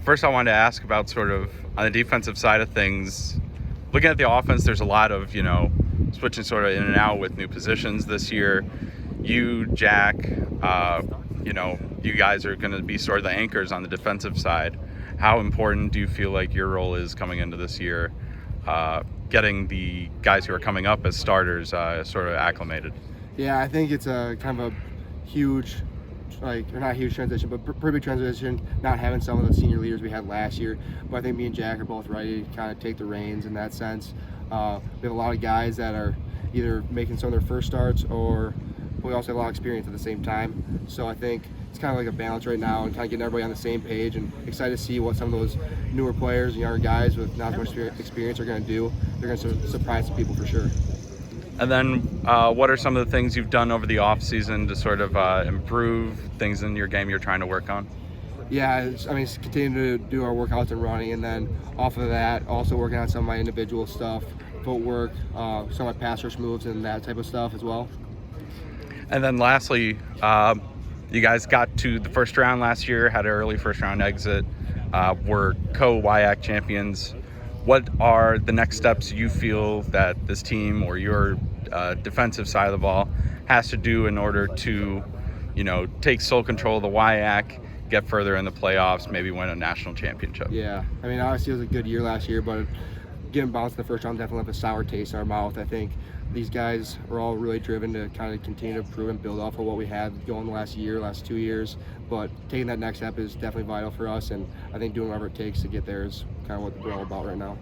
First, I wanted to ask about sort of on the defensive side of things. Looking at the offense, there's a lot of, switching sort of in and out with new positions this year. You, Jack, you guys are going to be sort of the anchors on the defensive side. How important do you feel like your role is coming into this year, getting the guys who are coming up as starters sort of acclimated? Yeah, I think it's a kind of a huge, or not a huge transition, but pretty big transition, not having some of the senior leaders we had last year. But I think me and Jack are both ready to kind of take the reins in that sense. We have a lot of guys that are either making some of their first starts, or we also have a lot of experience at the same time. So I think it's kind of like a balance right now and kind of getting everybody on the same page, and excited to see what some of those newer players and younger guys with not as much experience are going to do. They're going to surprise some people for sure. And then what are some of the things you've done over the off season to sort of improve things in your game you're trying to work on? Yeah, it's continue to do our workouts and running, and then off of that, also working on some of my individual stuff, footwork, some of my pass rush moves and that type of stuff as well. And then lastly, you guys got to the first round last year, had an early first round exit, were co-WIAC champions. What are the next steps you feel that this team or your defensive side of the ball has to do in order to, take sole control of the WIAC, get further in the playoffs, maybe win a national championship? Yeah, obviously it was a good year last year, but getting bounced in the first round definitely left a sour taste in our mouth. I think these guys are all really driven to kind of continue to improve and build off of what we had going the last 2 years. But taking that next step is definitely vital for us, and I think doing whatever it takes to get there is kind of what we're all about right now.